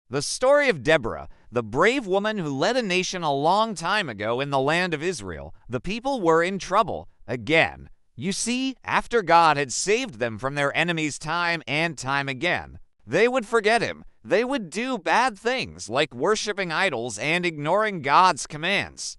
The story of Deborah, the brave woman who led a nation a long time ago in the land of Israel. The people were in trouble again. You see, after God had saved them from their enemies time and time again, they would forget him. They would do bad things like worshiping idols and ignoring God's commands.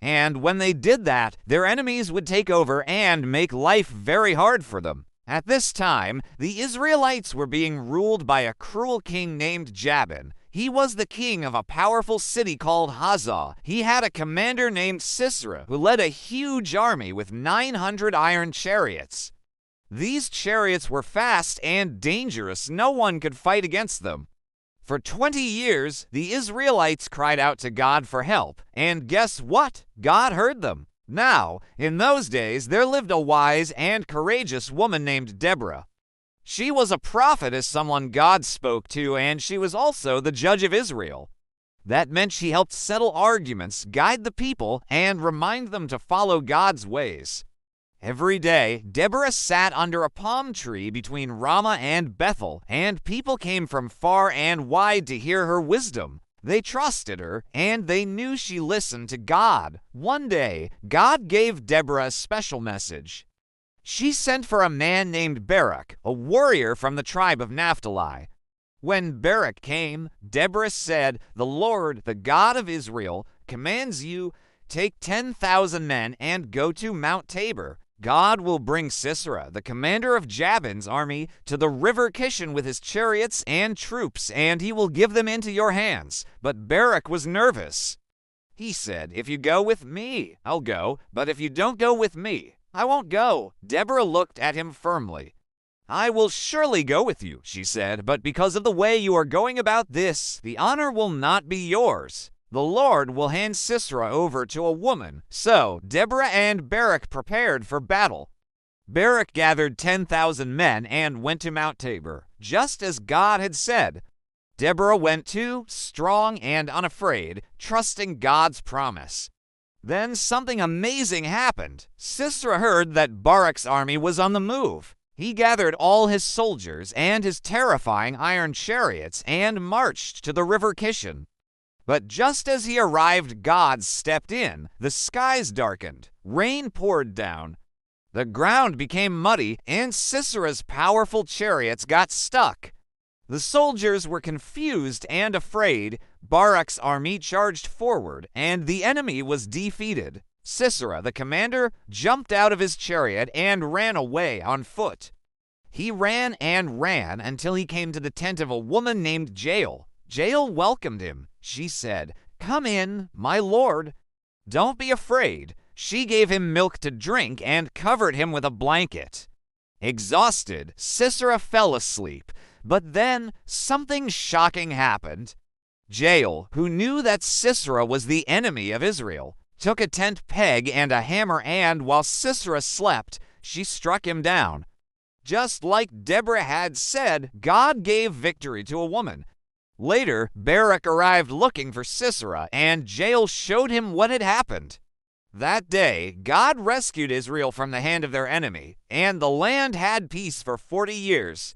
And when they did that, their enemies would take over and make life very hard for them. At this time, the Israelites were being ruled by a cruel king named Jabin. He was the king of a powerful city called Hazah. He had a commander named Sisera who led a huge army with 900 iron chariots. These chariots were fast and dangerous. No one could fight against them. For 20 years, the Israelites cried out to God for help, and guess what? God heard them. Now, in those days, there lived a wise and courageous woman named Deborah. She was a prophetess, someone God spoke to, and she was also the judge of Israel. That meant she helped settle arguments, guide the people, and remind them to follow God's ways. Every day, Deborah sat under a palm tree between Ramah and Bethel, and people came from far and wide to hear her wisdom. They trusted her, and they knew she listened to God. One day, God gave Deborah a special message. She sent for a man named Barak, a warrior from the tribe of Naphtali. When Barak came, Deborah said, "The Lord, the God of Israel, commands you, take 10,000 men and go to Mount Tabor. God will bring Sisera, the commander of Jabin's army, to the river Kishon with his chariots and troops, and he will give them into your hands." But Barak was nervous. He said, "If you go with me, I'll go, but if you don't go with me, I won't go." Deborah looked at him firmly. "I will surely go with you," she said, "but because of the way you are going about this, the honor will not be yours. The Lord will hand Sisera over to a woman." So Deborah and Barak prepared for battle. Barak gathered 10,000 men and went to Mount Tabor, just as God had said. Deborah went too, strong and unafraid, trusting God's promise. Then something amazing happened. Sisera heard that Barak's army was on the move. He gathered all his soldiers and his terrifying iron chariots and marched to the river Kishon. But just as he arrived, God stepped in. The skies darkened. Rain poured down. The ground became muddy, and Sisera's powerful chariots got stuck. The soldiers were confused and afraid. Barak's army charged forward, and the enemy was defeated. Sisera, the commander, jumped out of his chariot and ran away on foot. He ran and ran until he came to the tent of a woman named Jael. Jael welcomed him. She said, "Come in, my lord. Don't be afraid." She gave him milk to drink and covered him with a blanket. Exhausted, Sisera fell asleep. But then something shocking happened. Jael, who knew that Sisera was the enemy of Israel, took a tent peg and a hammer, and while Sisera slept, she struck him down. Just like Deborah had said, God gave victory to a woman. Later, Barak arrived looking for Sisera, and Jael showed him what had happened. That day, God rescued Israel from the hand of their enemy, and the land had peace for 40 years.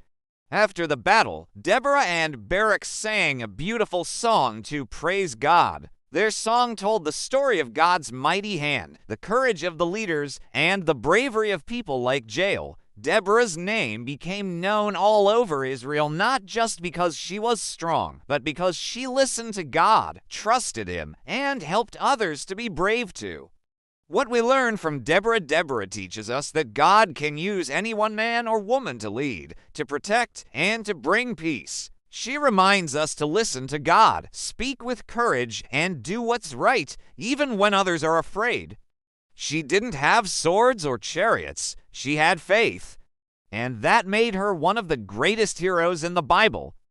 After the battle, Deborah and Barak sang a beautiful song to praise God. Their song told the story of God's mighty hand, the courage of the leaders, and the bravery of people like Jael. Deborah's name became known all over Israel, not just because she was strong, but because she listened to God, trusted him, and helped others to be brave too. What we learn from Deborah teaches us that God can use any one man or woman to lead, to protect, and to bring peace. She reminds us to listen to God, speak with courage, and do what's right, even when others are afraid. She didn't have swords or chariots. She had faith. And that made her one of the greatest heroes in the Bible.